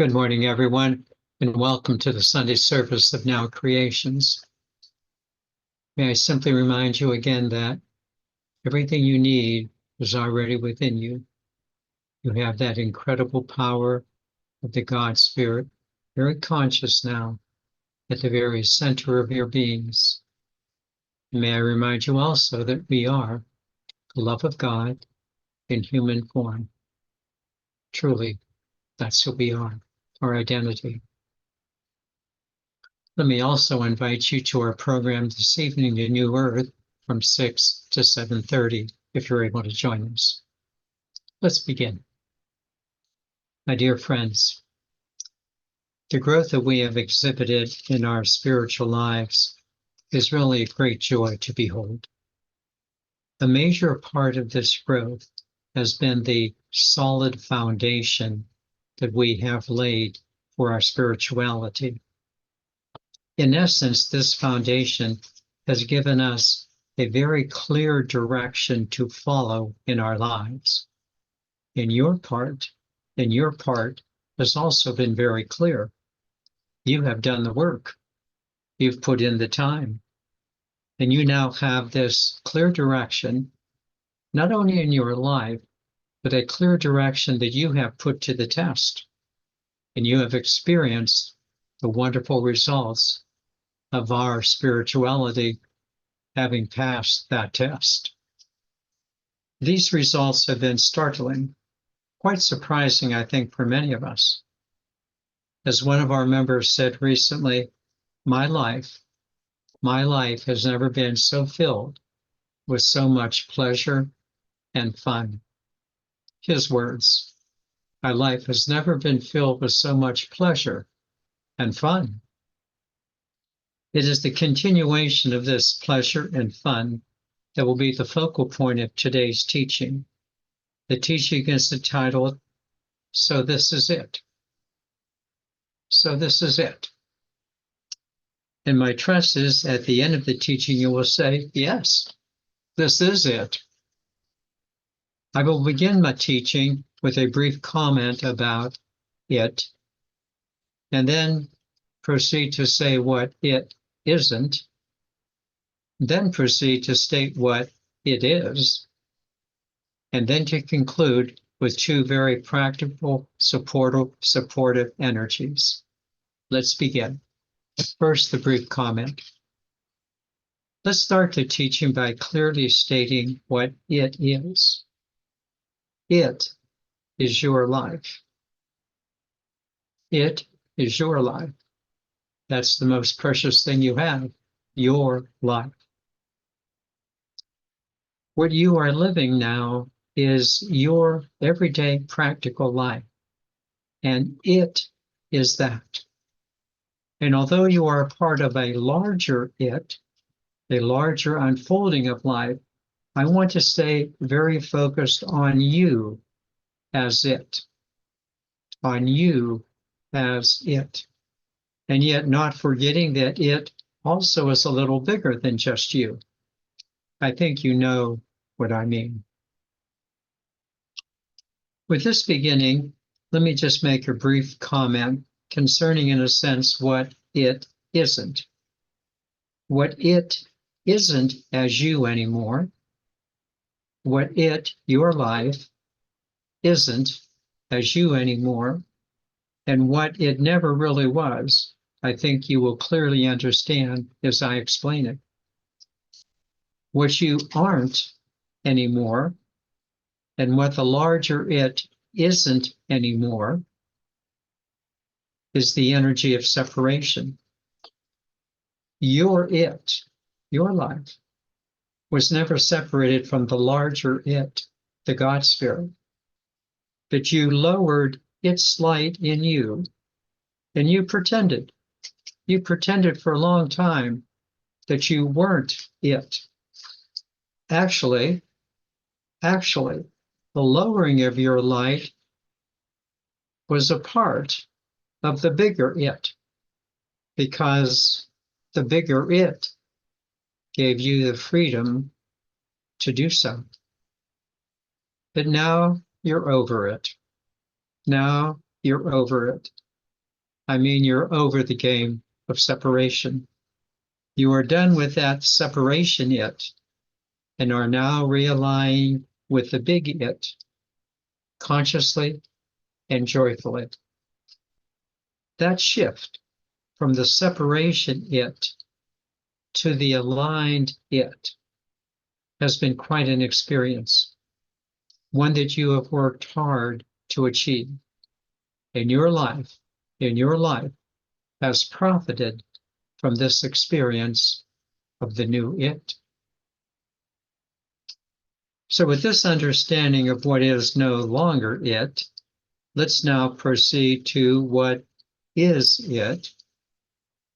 Good morning, everyone, and welcome to the Sunday service of Now Creations. May I simply remind you again that everything you need is already within you. You have that incredible power of the God Spirit, very conscious now, at the very center of your beings. And may I remind you also that we are the love of God in human form. Truly, that's who we are, our identity. Let me also invite you to our program this evening, The New Earth, from 6 to 7:30, if you're able to join us. Let's begin. My dear friends, the growth that we have exhibited in our spiritual lives is really a great joy to behold. A major part of this growth has been the solid foundation that we have laid for our spirituality. In essence, this foundation has given us a very clear direction to follow in our lives. And your part has also been very clear. You have done the work. You've put in the time. And you now have this clear direction, not only in your life, but a clear direction that you have put to the test. And you have experienced the wonderful results of our spirituality having passed that test. These results have been startling, quite surprising, I think, for many of us. As one of our members said recently, my life has never been so filled with so much pleasure and fun. His words, my life has never been filled with so much pleasure and fun. It is the continuation of this pleasure and fun that will be the focal point of today's teaching. The teaching is entitled, So This Is It. So this is it. And my trust is at the end of the teaching, you will say, yes, this is it. I will begin my teaching with a brief comment about it, and then proceed to say what it isn't, then proceed to state what it is, and then to conclude with two very practical, supportive energies. Let's begin. First, the brief comment. Let's start the teaching by clearly stating what it is. It is your life. It is your life. That's the most precious thing you have, your life. What you are living now is your everyday practical life, and it is that. And although you are a part of a larger it, a larger unfolding of life, I want to stay very focused on you as it, on you as it, and yet not forgetting that it also is a little bigger than just you. I think you know what I mean. With this beginning, let me just make a brief comment concerning, in a sense, what it isn't. What it isn't as you anymore, what it, your life, isn't as you anymore, and what it never really was, I think you will clearly understand as I explain it. What you aren't anymore, and what the larger it isn't anymore, is the energy of separation. Your it, your life, was never separated from the larger it, the God Spirit. But you lowered its light in you, and you pretended. You pretended for a long time that you weren't it. Actually, the lowering of your light was a part of the bigger it, because the bigger it gave you the freedom to do so. But now you're over it. Now you're over it. I mean you're over the game of separation. You are done with that separation it and are now realigning with the big it, consciously and joyfully. That shift from the separation it to the aligned it has been quite an experience, one that you have worked hard to achieve. In your life has profited from this experience of the new it. So with this understanding of what is no longer it, let's now proceed to what is it.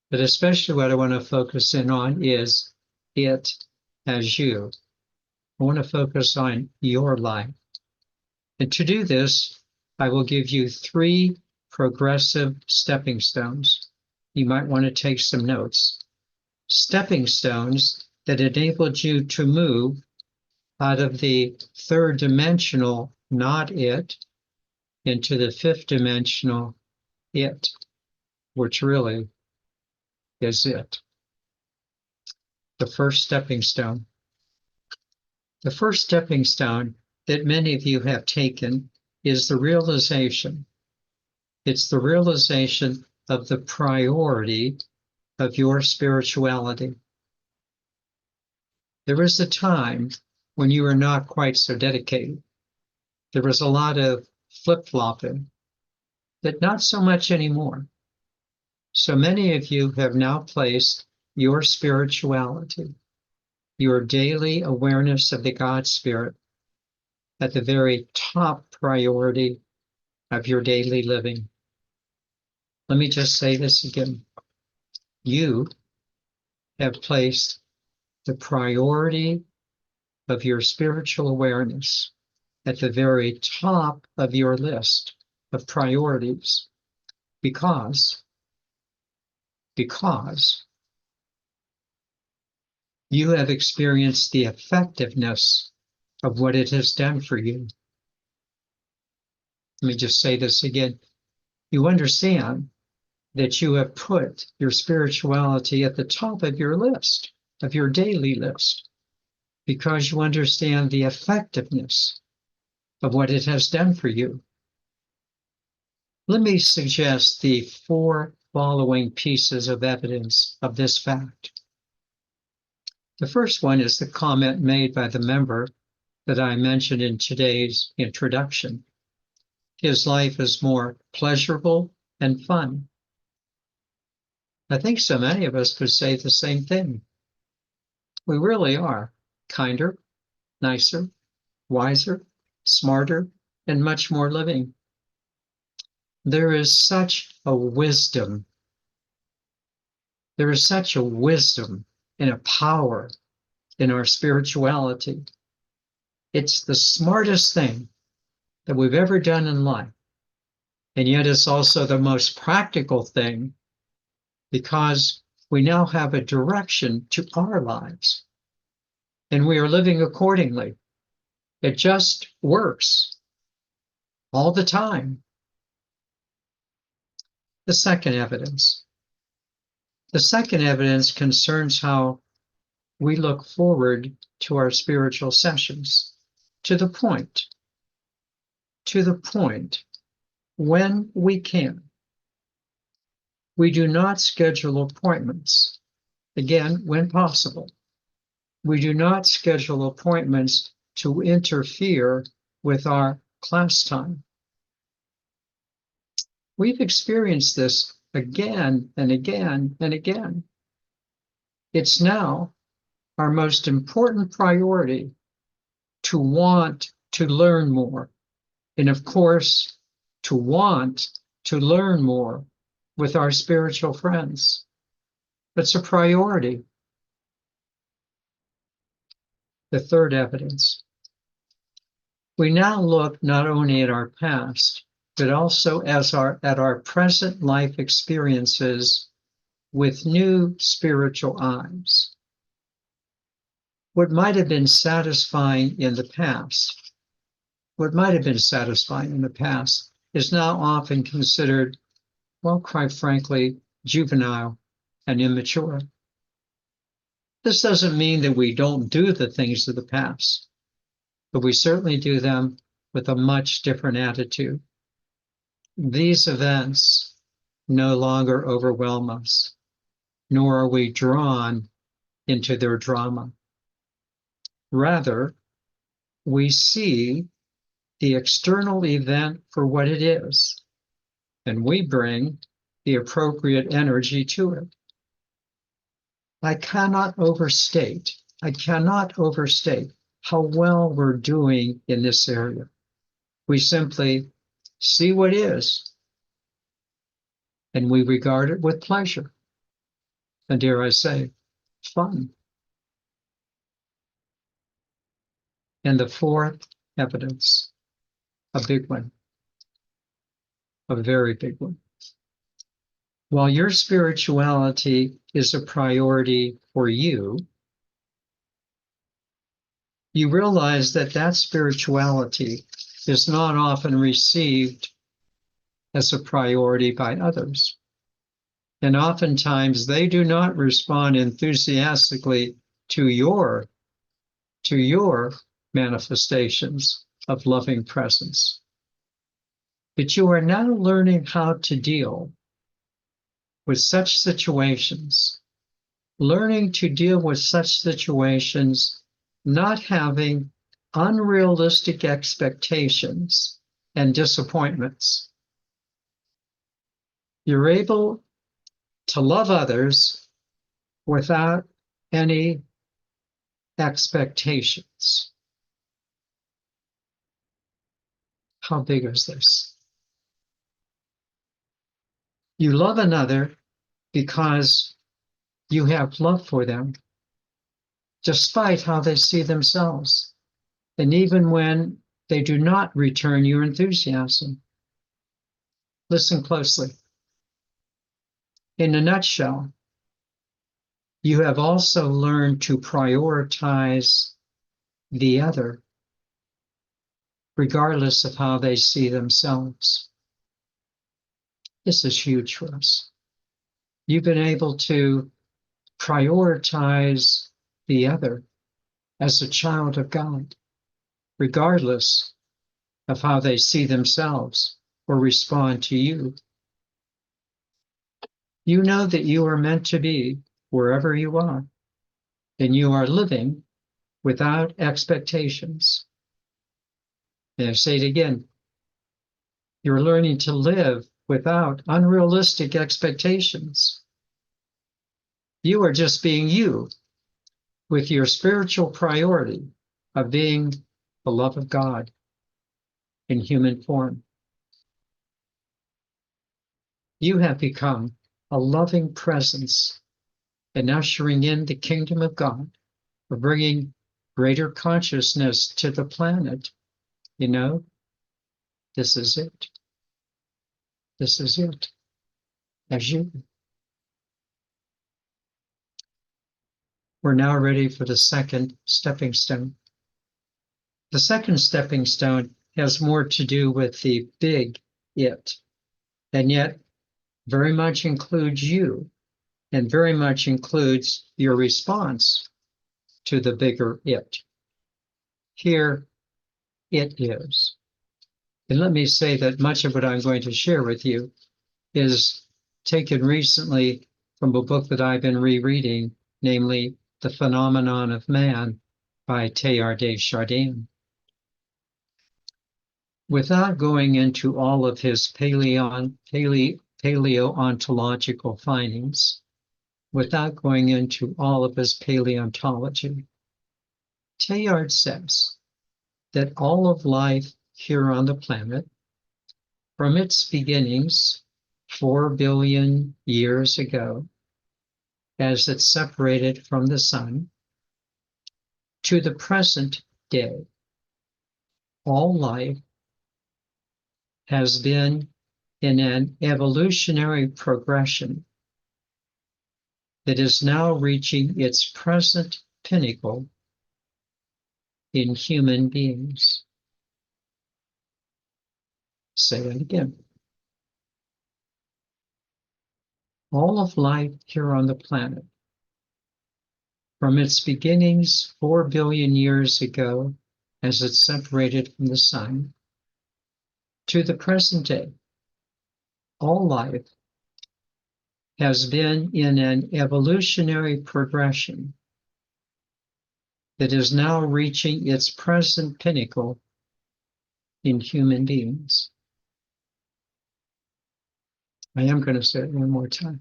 But especially what I want to focus in on is it as you. I want to focus on your life. And to do this, I will give you 3 progressive stepping stones. You might want to take some notes. Stepping stones that enabled you to move out of the 3rd dimensional not it into the 5th dimensional it, which really is it. The first stepping stone. The first stepping stone that many of you have taken is the realization. It's the realization of the priority of your spirituality. There was a time when you were not quite so dedicated. There was a lot of flip-flopping, but not so much anymore. So many of you have now placed your spirituality, your daily awareness of the God Spirit, at the very top priority of your daily living. Let me just say this again. You have placed the priority of your spiritual awareness at the very top of your list of priorities because you have experienced the effectiveness of what it has done for you. Let me just say this again. You understand that you have put your spirituality at the top of your list, of your daily list, because you understand the effectiveness of what it has done for you. Let me suggest the 4 following pieces of evidence of this fact. The first one is the comment made by the member that I mentioned in today's introduction. His life is more pleasurable and fun. I think so many of us could say the same thing. We really are kinder, nicer, wiser, smarter, and much more living. There is such a wisdom. There is such a wisdom and a power in our spirituality. It's the smartest thing that we've ever done in life. And yet it's also the most practical thing because we now have a direction to our lives. And we are living accordingly. It just works all the time. The second evidence. The second evidence concerns how we look forward to our spiritual sessions, to the point when we can. We do not schedule appointments. Again, when possible. We do not schedule appointments to interfere with our class time. We've experienced this again and again and again. It's now our most important priority to want to learn more. And of course, to want to learn more with our spiritual friends. It's a priority. The third evidence. We now look not only at our past, but also at our present life experiences with new spiritual eyes. What might have been satisfying in the past, is now often considered well, quite frankly, juvenile and immature. This doesn't mean that we don't do the things of the past, but we certainly do them with a much different attitude. These events no longer overwhelm us, nor are we drawn into their drama. Rather, we see the external event for what it is, and we bring the appropriate energy to it. I cannot overstate how well we're doing in this area. We simply see what is, and we regard it with pleasure. And dare I say, fun. And the fourth evidence, a big one, a very big one. While your spirituality is a priority for you, you realize that that spirituality is not often received as a priority by others. And oftentimes they do not respond enthusiastically to your manifestations of loving presence. But you are now learning how to deal with such situations, not having unrealistic expectations and disappointments. You're able to love others without any expectations. How big is this? You love another because you have love for them, despite how they see themselves, and even when they do not return your enthusiasm. Listen closely. In a nutshell, you have also learned to prioritize the other, regardless of how they see themselves. This is huge for us. You've been able to prioritize the other as a child of God, regardless of how they see themselves or respond to you. You know that you are meant to be wherever you are, and you are living without expectations. And I say it again, you're learning to live without unrealistic expectations. You are just being you with your spiritual priority of being the love of God in human form. You have become a loving presence and ushering in the kingdom of God, for bringing greater consciousness to the planet. You know, this is it. This is it. As you. We're now ready for the second stepping stone. The second stepping stone has more to do with the big it, and yet very much includes you, and very much includes your response to the bigger it. Here it is. And let me say that much of what I'm going to share with you is taken recently from a book that I've been rereading, namely The Phenomenon of Man by Teilhard de Chardin. Without going into all of his paleontological findings, without going into all of his paleontology, Teilhard says that all of life here on the planet, from its beginnings 4 billion years ago, as it separated from the sun, to the present day, all life has been in an evolutionary progression that is now reaching its present pinnacle in human beings. Say that again. all of life here on the planet, from its beginnings 4 billion years ago, as it separated from the sun, to the present day, all life has been in an evolutionary progression that is now reaching its present pinnacle in human beings. I am going to say it one more time.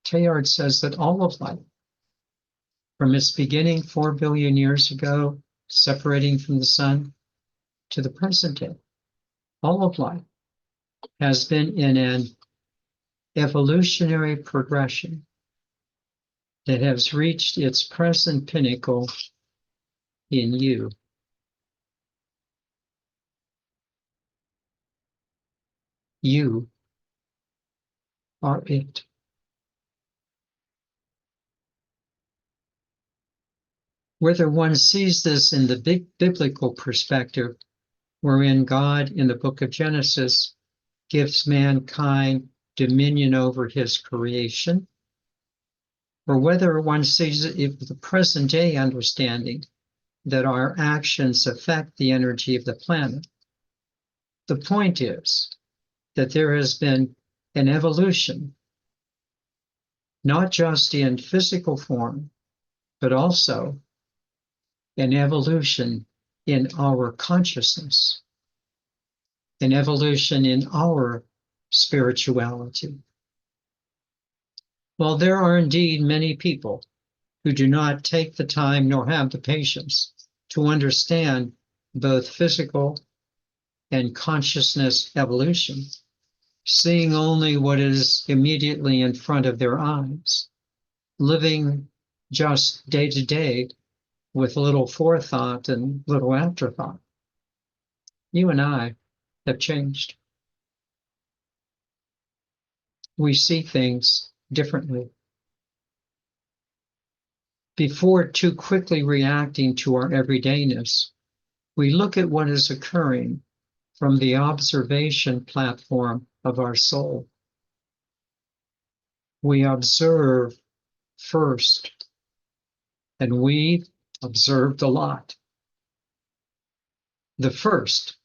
Teilhard says that all of life, from its beginning 4 billion years ago, separating from the sun, to the present day, all of life has been in an evolutionary progression that has reached its present pinnacle in you. You are it. Whether one sees this in the big biblical perspective, wherein God in the book of Genesis gives mankind dominion over his creation, or whether one sees it in the present day understanding that our actions affect the energy of the planet, the point is that there has been an evolution, not just in physical form, but also an evolution in our consciousness, an evolution in our spirituality. While there are indeed many people who do not take the time nor have the patience to understand both physical and consciousness evolution, seeing only what is immediately in front of their eyes, living just day to day with little forethought and little afterthought. You and I have changed. We see things differently. Before too quickly reacting to our everydayness, we look at what is occurring from the observation platform of our soul. We observe first, and we observed a lot. The first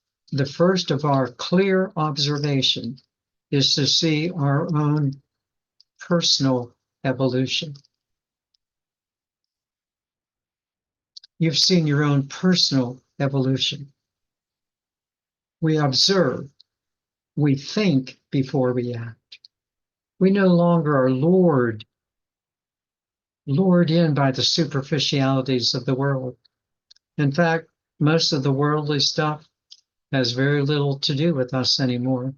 of our clear observation is to see our own personal evolution. You've seen your own personal evolution. We observe, we think before we act. We no longer are lured in by the superficialities of the world. In fact, most of the worldly stuff has very little to do with us anymore.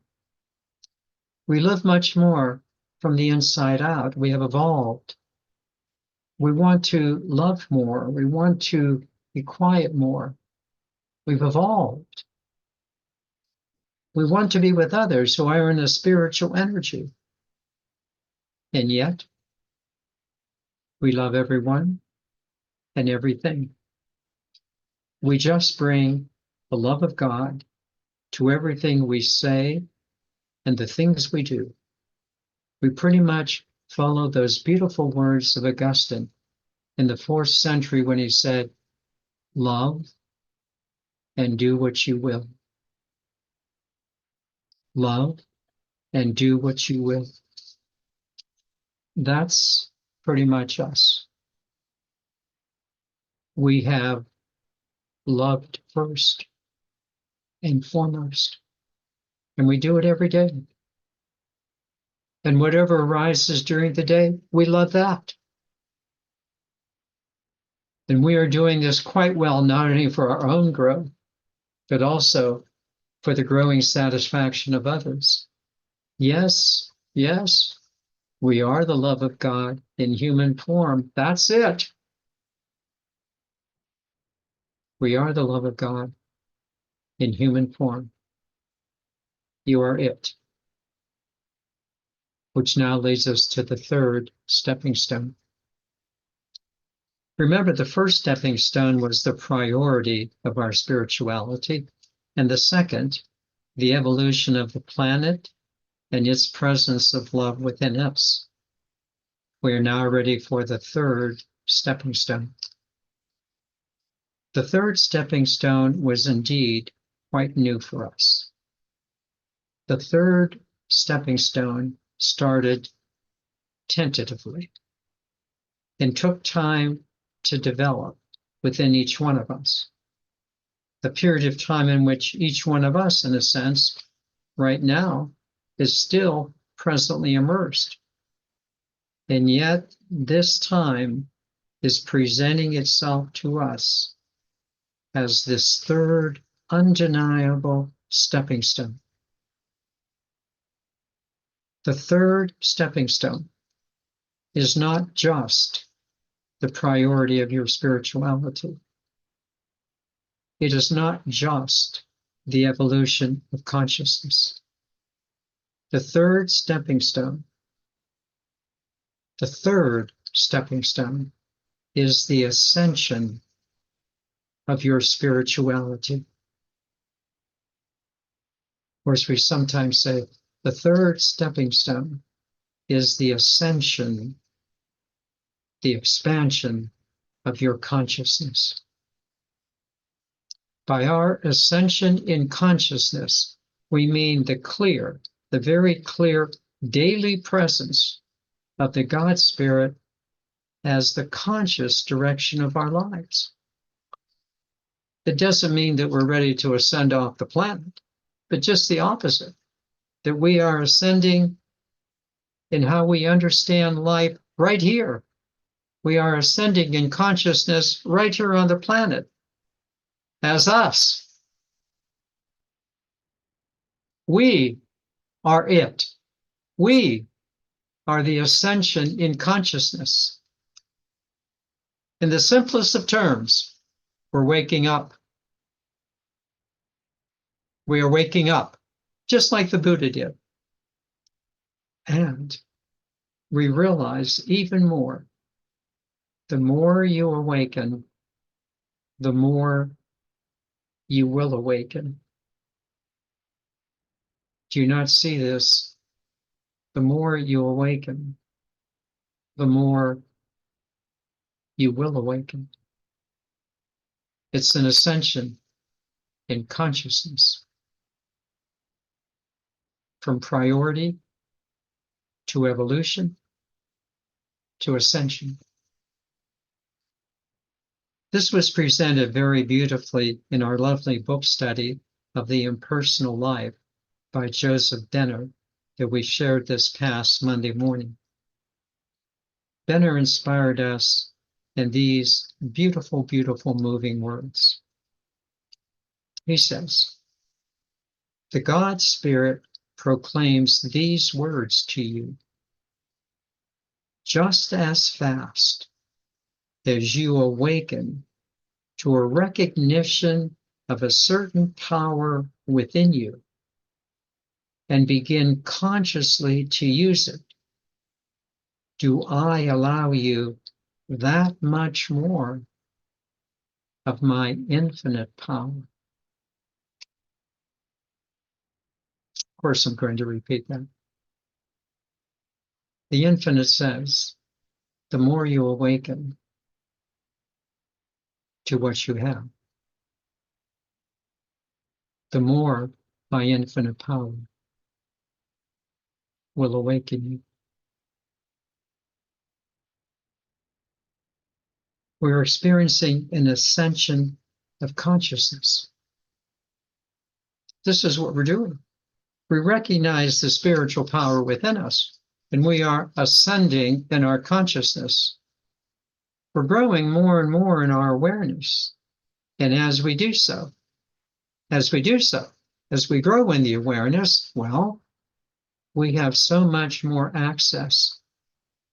We live much more from the inside out. We have evolved. We want to love more. We want to be quiet more. We've evolved. We want to be with others who are in a spiritual energy. And yet, we love everyone and everything. We just bring the love of God to everything we say and the things we do. We pretty much follow those beautiful words of Augustine in the 4th century when he said, "Love and do what you will." Love and do what you will. That's pretty much us. We have loved first and foremost, and we do it every day. And whatever arises during the day, we love that. And we are doing this quite well, not only for our own growth, but also for the growing satisfaction of others. Yes, yes, we are the love of God in human form. That's it. We are the love of God in human form. You are it. Which now leads us to the 3rd stepping stone. Remember, the first stepping stone was the priority of our spirituality, and the second, the evolution of the planet and its presence of love within us. We are now ready for the third stepping stone. The third stepping stone was indeed quite new for us. The third stepping stone started tentatively and took time to develop within each one of us. The period of time in which each one of us, in a sense, right now, is still presently immersed. And yet, this time is presenting itself to us as this third undeniable stepping stone. The third stepping stone is not just the priority of your spirituality. It is not just the evolution of consciousness. The third stepping stone is the ascension of your spirituality. Or as we sometimes say, the third stepping stone is the ascension, the expansion of your consciousness. By our ascension in consciousness, we mean the very clear daily presence of the God Spirit as the conscious direction of our lives. It doesn't mean that we're ready to ascend off the planet, but just the opposite, that we are ascending in how we understand life right here. We are ascending in consciousness right here on the planet as us. We are it. We are the ascension in consciousness. In the simplest of terms, we're waking up. We are waking up, just like the Buddha did. And we realize even more, the more you awaken, the more you will awaken. Do you not see this? The more you awaken, the more you will awaken. It's an ascension in consciousness. From priority to evolution to ascension. This was presented very beautifully in our lovely book study of the impersonal life by Joseph Benner that we shared this past Monday morning. Benner inspired us in these beautiful, beautiful, moving words. He says, "The God Spirit proclaims these words to you. Just as fast as you awaken to a recognition of a certain power within you and begin consciously to use it, do I allow you that much more of my infinite power." Of course, I'm going to repeat that. The infinite says, the more you awaken to what you have, the more my infinite power will awaken you. We're experiencing an ascension of consciousness. This is what we're doing. We recognize the spiritual power within us, and we are ascending in our consciousness. We're growing more and more in our awareness. And as we do so, as we grow in the awareness, well, we have so much more access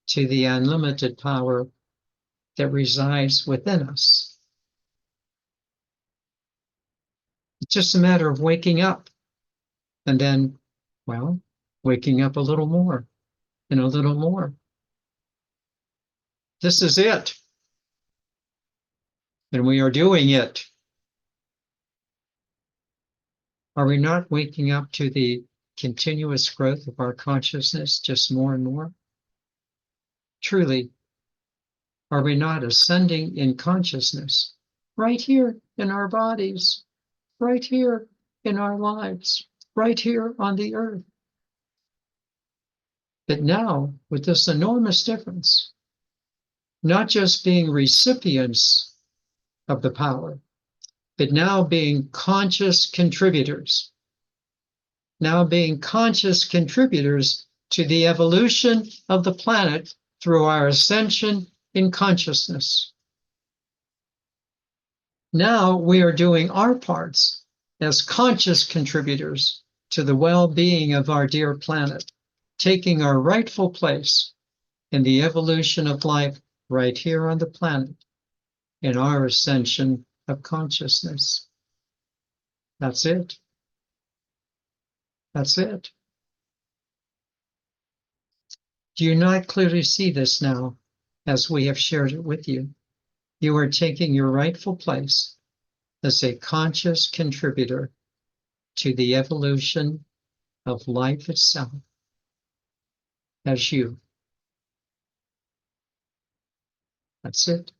to the unlimited power that resides within us. It's just a matter of waking up and then, well, waking up a little more and a little more. This is it. And we are doing it. Are we not waking up to the continuous growth of our consciousness just more and more? Truly, are we not ascending in consciousness right here in our bodies, right here in our lives, right here on the earth? But now, with this enormous difference, not just being recipients of the power, but now being conscious contributors, now being conscious contributors to the evolution of the planet through our ascension in consciousness. Now we are doing our parts as conscious contributors to the well-being of our dear planet, taking our rightful place in the evolution of life right here on the planet, in our ascension of consciousness. That's it. That's it. Do you not clearly see this now as we have shared it with you? You are taking your rightful place as a conscious contributor to the evolution of life itself as you. That's it.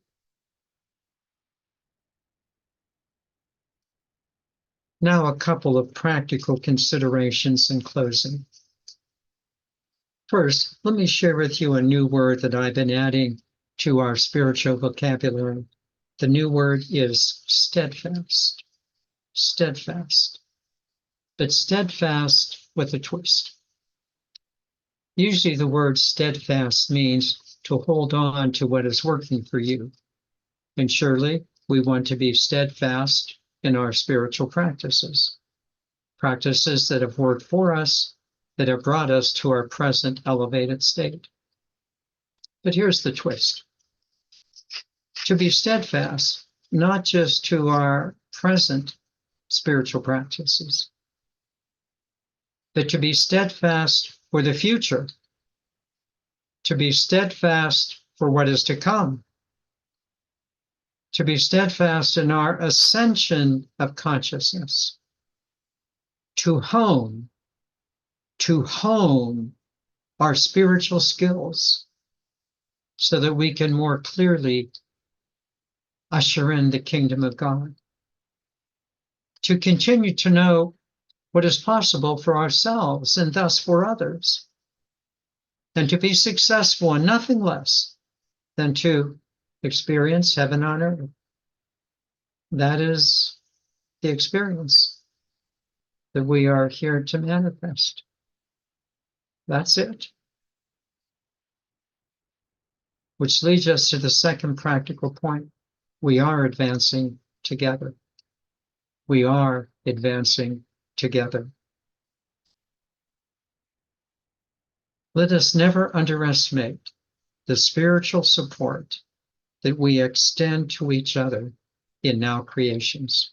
Now, a couple of practical considerations in closing. First, let me share with you a new word that I've been adding to our spiritual vocabulary. The new word is steadfast. Steadfast. But steadfast with a twist. Usually the word steadfast means to hold on to what is working for you. And surely we want to be steadfast in our spiritual practices. Practices that have worked for us, that have brought us to our present elevated state. But here's the twist. To be steadfast, not just to our present spiritual practices, but to be steadfast for the future, to be steadfast for what is to come, to be steadfast in our ascension of consciousness, to hone our spiritual skills so that we can more clearly usher in the kingdom of God, to continue to know what is possible for ourselves and thus for others, and to be successful in nothing less than to experience heaven on earth. That is the experience that we are here to manifest. That's it. Which leads us to the second practical point. We are advancing together. We are advancing together. Let us never underestimate the spiritual support that we extend to each other in now creations.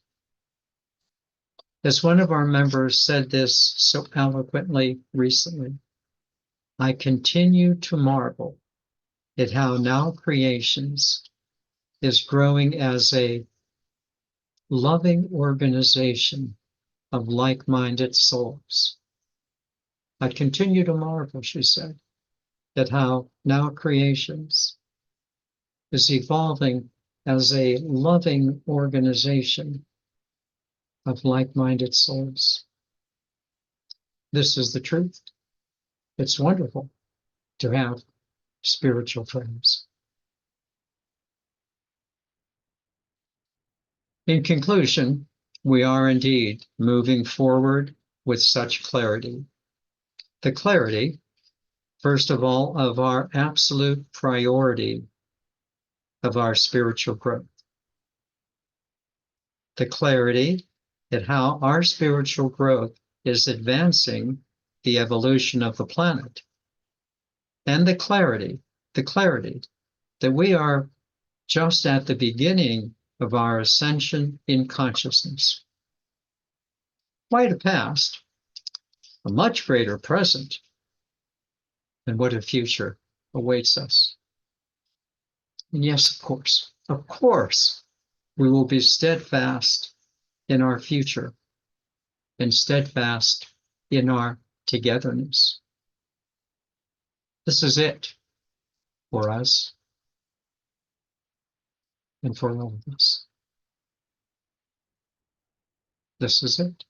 As one of our members said this so eloquently recently, I continue to marvel at how now creations is growing as a loving organization of like-minded souls. I continue to marvel, she said, at how now creations is evolving as a loving organization of like-minded souls. This is the truth. It's wonderful to have spiritual friends. In conclusion, we are indeed moving forward with such clarity. The clarity, first of all, of our absolute priority of our spiritual growth. The clarity that how our spiritual growth is advancing the evolution of the planet. And the clarity that we are just at the beginning of our ascension in consciousness. Quite a past, a much greater present, and what a future awaits us. And yes, of course, we will be steadfast in our future and steadfast in our togetherness. This is it. for us and for all of us. This is it.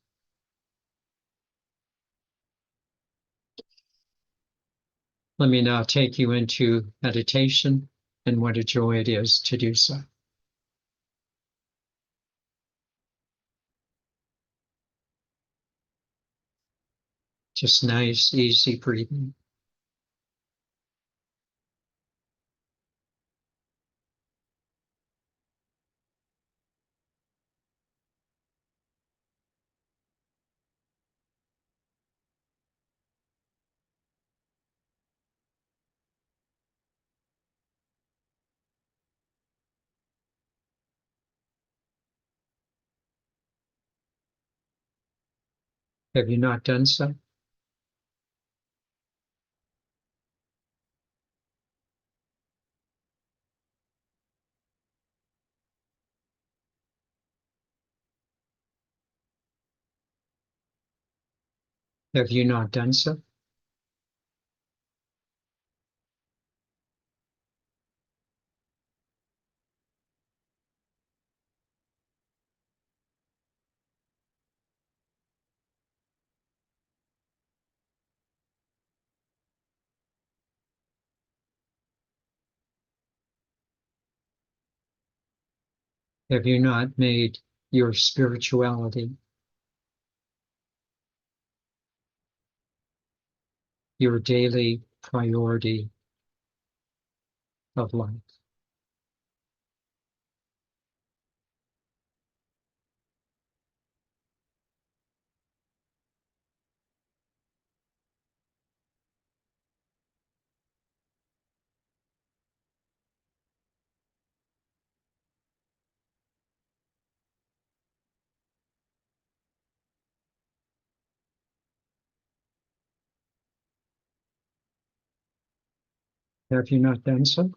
Let me now take you into meditation, and what a joy it is to do so. Just nice, easy breathing. Have you not done so? Have you not done so? Have you not made your spirituality your daily priority of life? Have you not done so?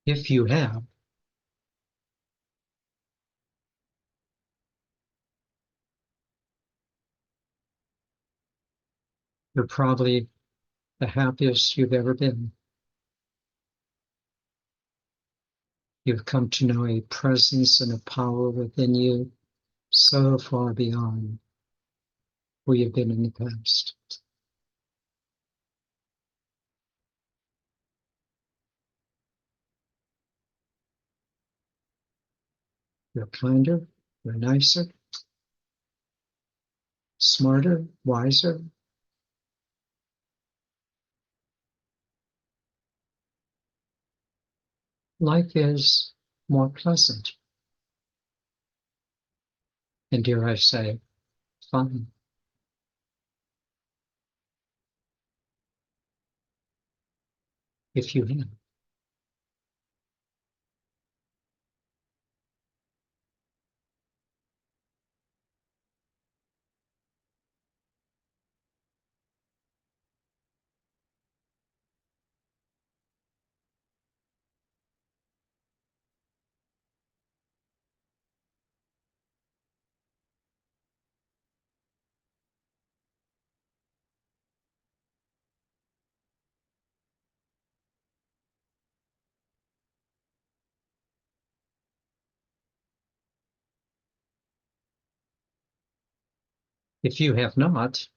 If you have, you're probably the happiest you've ever been. You've come to know a presence and a power within you so far beyond where you've been in the past. You're kinder, you're nicer, smarter, wiser. Life is more pleasant. And dare I say, fun. If you have. If you have not,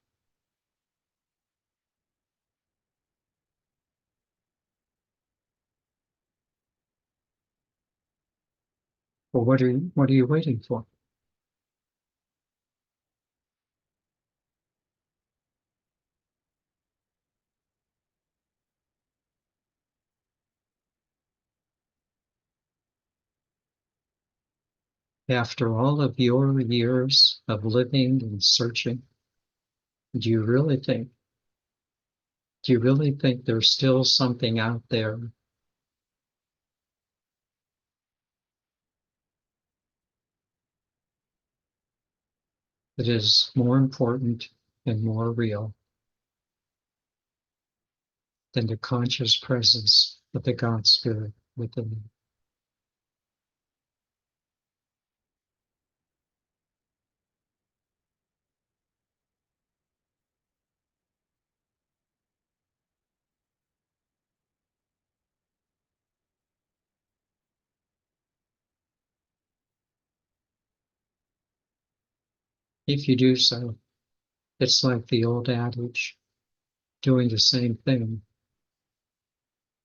well, what are you waiting for? After all of your years of living and searching, do you really think there's still something out there that is more important and more real than the conscious presence of the God Spirit within you? If you do so, it's like the old adage, doing the same thing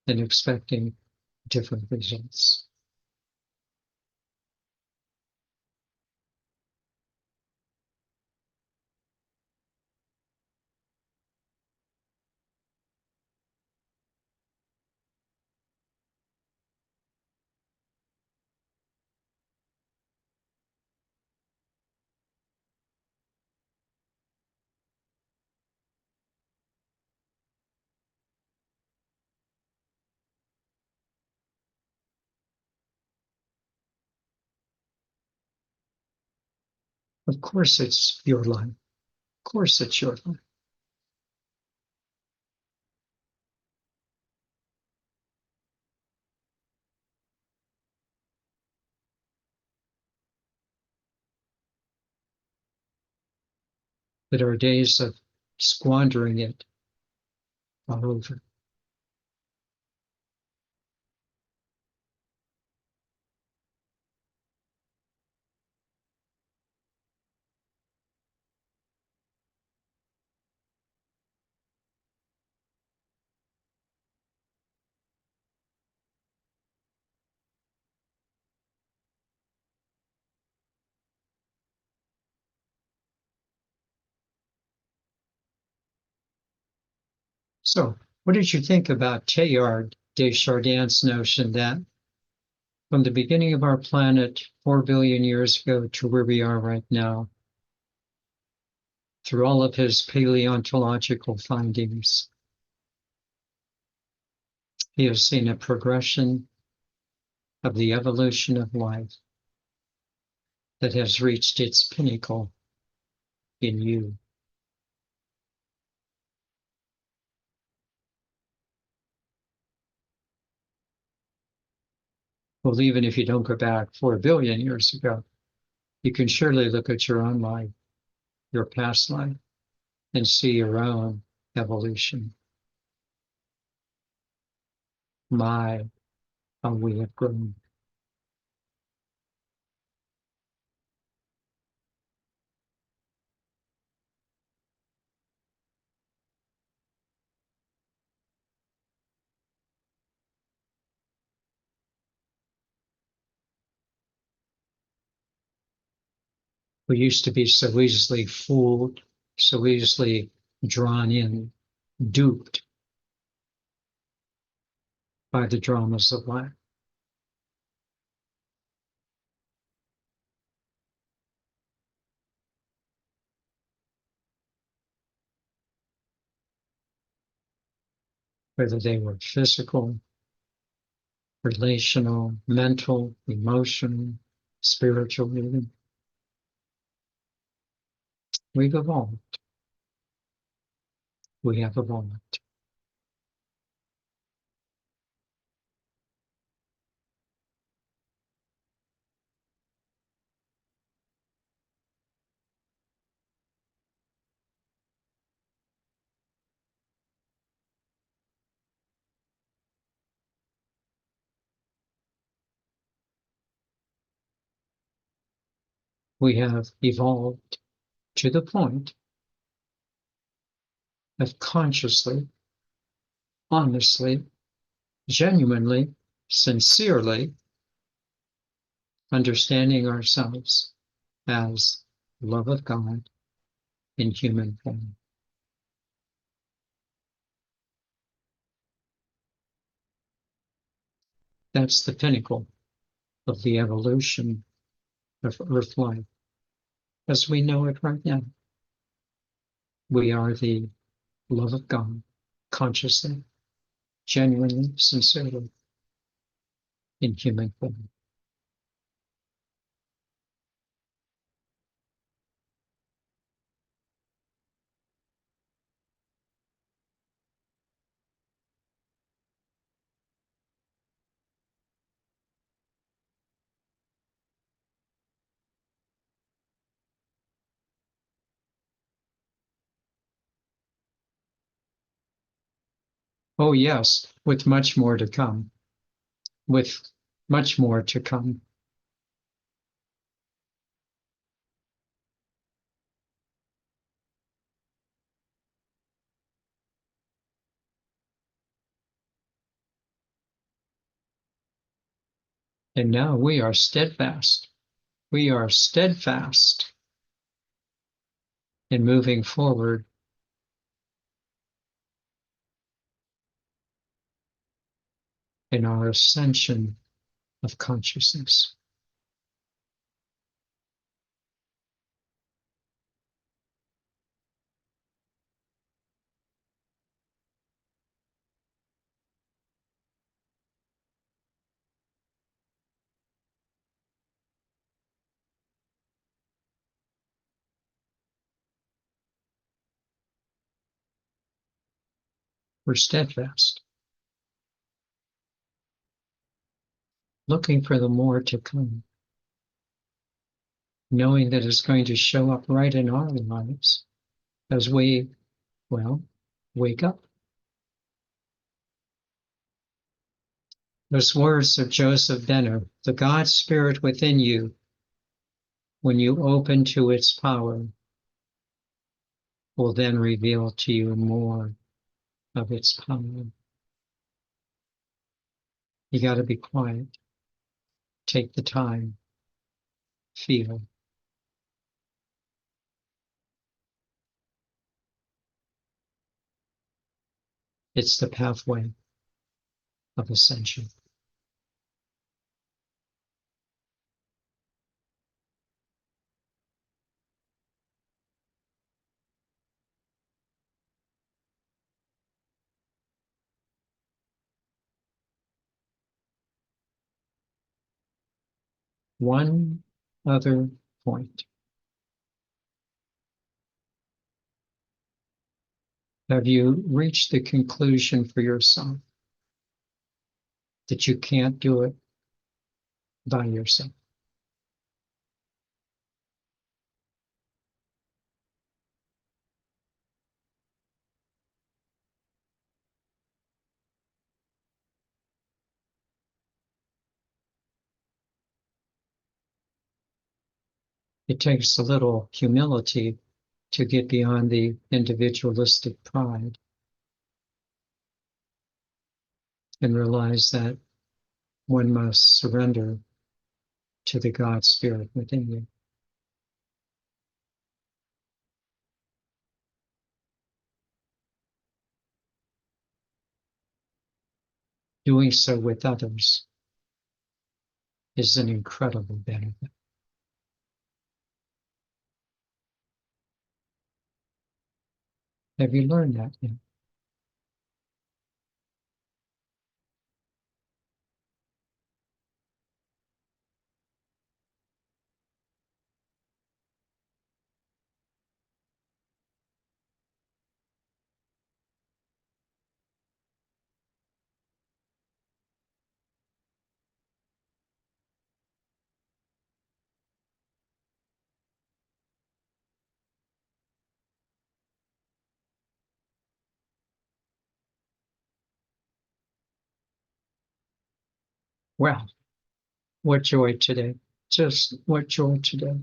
and expecting different results. Of course, it's your life. Of course, it's your life. But our days of squandering it are over. So, what did you think about Teilhard de Chardin's notion that from the beginning of our planet 4 billion years ago to where we are right now, through all of his paleontological findings, he has seen a progression of the evolution of life that has reached its pinnacle in you? Well, even if you don't go back 4 billion years ago, you can surely look at your own life, your past life, and see your own evolution. My, how we have grown. We used to be so easily fooled, so easily drawn in, duped by the dramas of life. Whether they were physical, relational, mental, emotional, spiritual even. We've evolved. We have evolved. We have evolved to the point of consciously, honestly, genuinely, sincerely understanding ourselves as love of God in human form. That's the pinnacle of the evolution of earth life as we know it right now. We are the love of God, consciously, genuinely, sincerely, in human form. Oh, yes, with much more to come, with much more to come. And now we are steadfast. We are steadfast in moving forward in our ascension of consciousness. We're steadfast, looking for the more to come, knowing that it's going to show up right in our lives as we, well, wake up. Those words of Joseph Benner, the God Spirit within you, when you open to its power, will then reveal to you more of its power. You got to be quiet. Take the time. Feel. It's the pathway of ascension. One other point. Have you reached the conclusion for yourself that you can't do it by yourself? It takes a little humility to get beyond the individualistic pride and realize that one must surrender to the God Spirit within you. Doing so with others is an incredible benefit. Have you learned that yet? Well, what joy today. Just what joy today.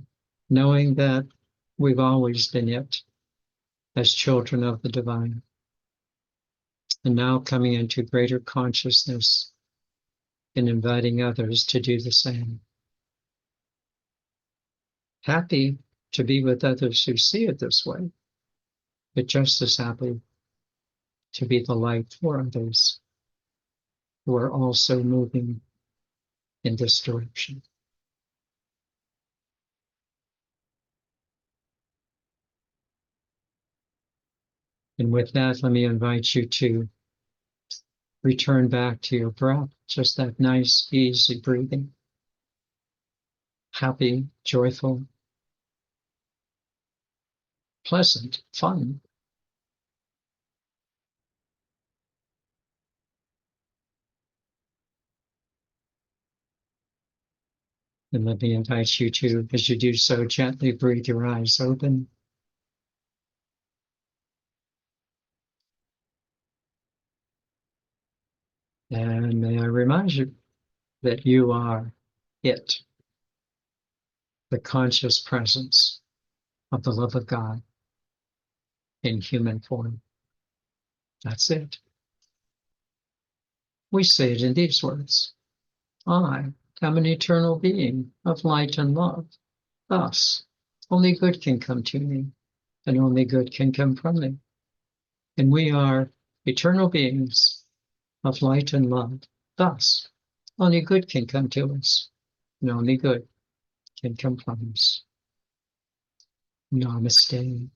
Knowing that we've always been it as children of the divine. And now coming into greater consciousness and inviting others to do the same. Happy to be with others who see it this way, but just as happy to be the light for others who are also moving in this direction. And with that, let me invite you to return back to your breath, just that nice, easy breathing, happy, joyful, pleasant, fun. And let me invite you to, as you do so, gently breathe your eyes open. And may I remind you that you are it, the conscious presence of the love of God in human form. That's it. We say it in these words: I am an eternal being of light and love. Thus, only good can come to me, and only good can come from me. And we are eternal beings of light and love. Thus, only good can come to us, and only good can come from us. Namaste.